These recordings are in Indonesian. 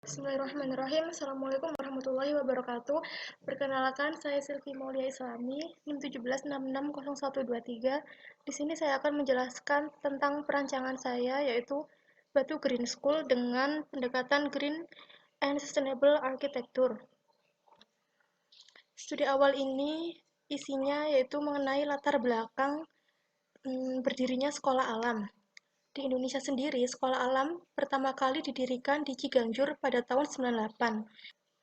Bismillahirrahmanirrahim. Assalamualaikum warahmatullahi wabarakatuh. Perkenalkan, saya Silvi Maulia Islami, NIM 17660123. Di sini saya akan menjelaskan tentang perancangan saya, yaitu Batu Green School dengan pendekatan Green and Sustainable Architecture. Studi awal ini isinya yaitu mengenai latar belakang berdirinya sekolah alam. Di Indonesia sendiri, sekolah alam pertama kali didirikan di Ciganjur pada tahun 98.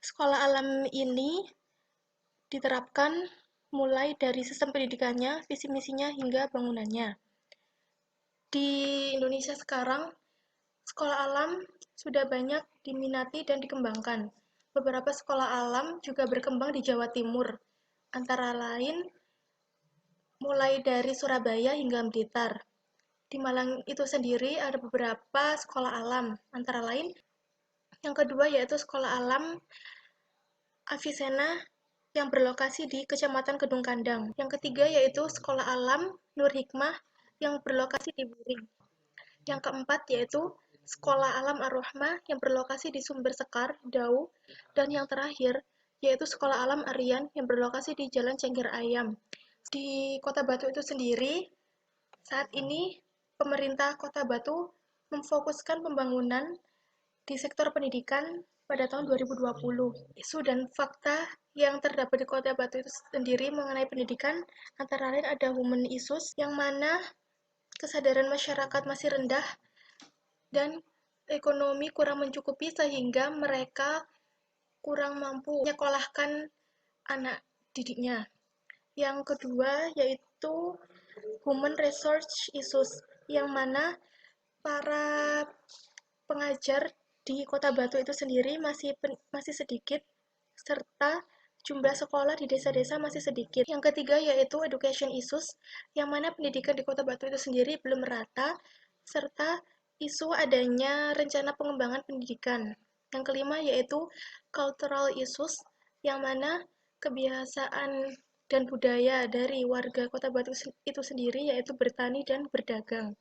Sekolah alam ini diterapkan mulai dari sistem pendidikannya, visi misinya, hingga bangunannya. Di Indonesia sekarang, sekolah alam sudah banyak diminati dan dikembangkan. Beberapa sekolah alam juga berkembang di Jawa Timur, antara lain mulai dari Surabaya hingga Blitar. Di Malang itu sendiri ada beberapa sekolah alam, antara lain yang kedua yaitu Sekolah Alam Avicenna yang berlokasi di Kecamatan Kedung Kandang. Yang ketiga yaitu Sekolah Alam Nur Hikmah yang berlokasi di Buring. Yang keempat yaitu Sekolah Alam Ar-Rahmah yang berlokasi di Sumber Sekar, Dau. Dan yang terakhir yaitu Sekolah Alam Aryan yang berlokasi di Jalan Cengger Ayam. Di Kota Batu itu sendiri, saat ini pemerintah Kota Batu memfokuskan pembangunan di sektor pendidikan pada tahun 2020. Isu dan fakta yang terdapat di Kota Batu itu sendiri mengenai pendidikan antara lain ada women issues yang mana kesadaran masyarakat masih rendah dan ekonomi kurang mencukupi sehingga mereka kurang mampu menyekolahkan anak didiknya. Yang kedua yaitu human resource issues yang mana para pengajar di Kota Batu itu sendiri masih sedikit, serta jumlah sekolah di desa-desa masih sedikit. Yang ketiga yaitu education issues, yang mana pendidikan di Kota Batu itu sendiri belum merata, serta isu adanya rencana pengembangan pendidikan. Yang kelima yaitu cultural issues, yang mana kebiasaan dan budaya dari warga Kota Batu itu sendiri yaitu bertani dan berdagang.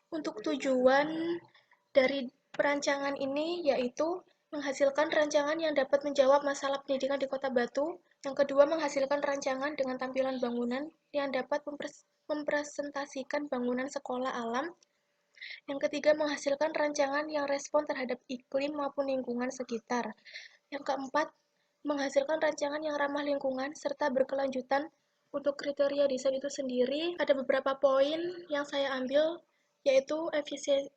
Untuk tujuan dari perancangan ini yaitu menghasilkan rancangan yang dapat menjawab masalah pendidikan di Kota Batu. Yang kedua, menghasilkan rancangan dengan tampilan bangunan yang dapat mempresentasikan bangunan sekolah alam. Yang ketiga, menghasilkan rancangan yang respon terhadap iklim maupun lingkungan sekitar. Yang keempat, menghasilkan rancangan yang ramah lingkungan serta berkelanjutan. Untuk kriteria desain itu sendiri, ada beberapa poin yang saya ambil, yaitu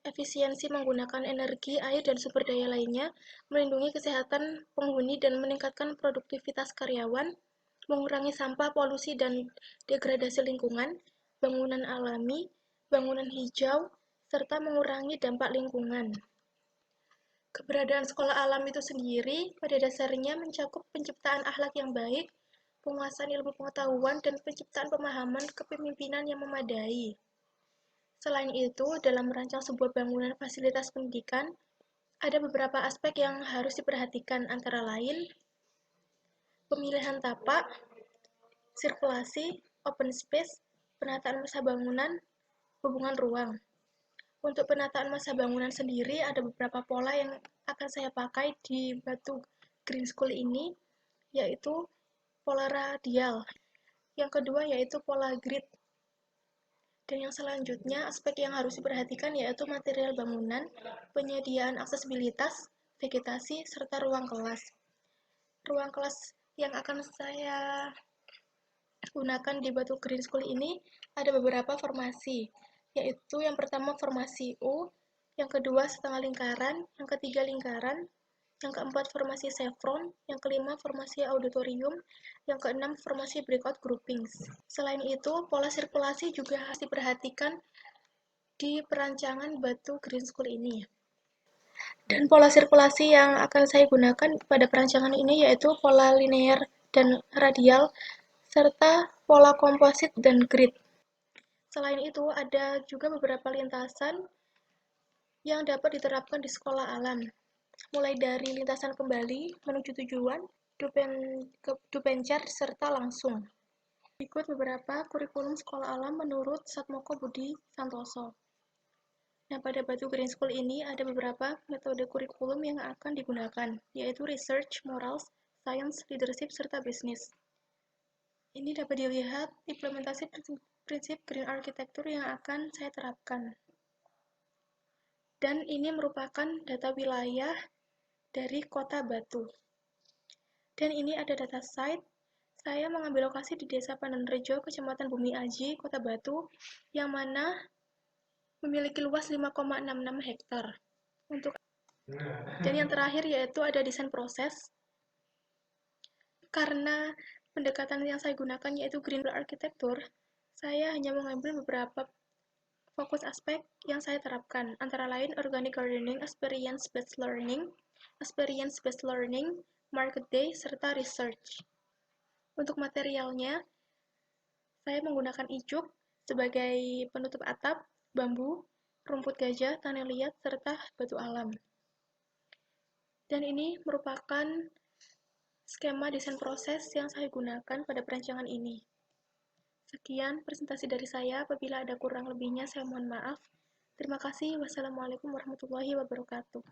efisiensi menggunakan energi, air, dan sumber daya lainnya, melindungi kesehatan penghuni dan meningkatkan produktivitas karyawan, mengurangi sampah, polusi, dan degradasi lingkungan, bangunan alami, bangunan hijau, serta mengurangi dampak lingkungan. Keberadaan sekolah alam itu sendiri pada dasarnya mencakup penciptaan akhlak yang baik, penguasaan ilmu pengetahuan, dan penciptaan pemahaman kepemimpinan yang memadai. Selain itu, dalam merancang sebuah bangunan fasilitas pendidikan, ada beberapa aspek yang harus diperhatikan, antara lain pemilihan tapak, sirkulasi, open space, penataan masa bangunan, hubungan ruang. Untuk penataan masa bangunan sendiri, ada beberapa pola yang akan saya pakai di Batu Green School ini, yaitu pola radial. Yang kedua yaitu pola grid. Dan yang selanjutnya, aspek yang harus diperhatikan yaitu material bangunan, penyediaan aksesibilitas, vegetasi, serta ruang kelas. Ruang kelas yang akan saya gunakan di Batu Green School ini ada beberapa formasi, yaitu yang pertama formasi U, yang kedua setengah lingkaran, yang ketiga lingkaran, yang keempat formasi chevron, yang kelima formasi auditorium, yang keenam formasi breakout groupings. Selain itu, pola sirkulasi juga harus diperhatikan di perancangan Batu Green School ini. Dan pola sirkulasi yang akan saya gunakan pada perancangan ini yaitu pola linear dan radial, serta pola komposit dan grid. Selain itu, ada juga beberapa lintasan yang dapat diterapkan di sekolah alam, mulai dari lintasan kembali menuju tujuan, dupencar, serta langsung. Berikut beberapa kurikulum sekolah alam menurut Satmoko Budi Santoso. Nah, pada Batu Green School ini ada beberapa metode kurikulum yang akan digunakan, yaitu Research, Morals, Science, Leadership, serta Bisnis. Ini dapat dilihat implementasi prinsip Green Architecture yang akan saya terapkan. Dan ini merupakan data wilayah dari Kota Batu. Dan ini ada data site. Saya mengambil lokasi di Desa Panenrejo, Kecamatan Bumi Aji, Kota Batu, yang mana memiliki luas 5,66 hektar. Dan yang terakhir yaitu ada desain proses. Karena pendekatan yang saya gunakan yaitu Green Architecture, saya hanya mengambil beberapa fokus aspek yang saya terapkan, antara lain organic gardening, experience-based learning, market day, serta research. Untuk materialnya, saya menggunakan ijuk sebagai penutup atap, bambu, rumput gajah, tanah liat, serta batu alam. Dan ini merupakan skema desain proses yang saya gunakan pada perancangan ini. Sekian presentasi dari saya, apabila ada kurang lebihnya saya mohon maaf. Terima kasih. Wassalamualaikum warahmatullahi wabarakatuh.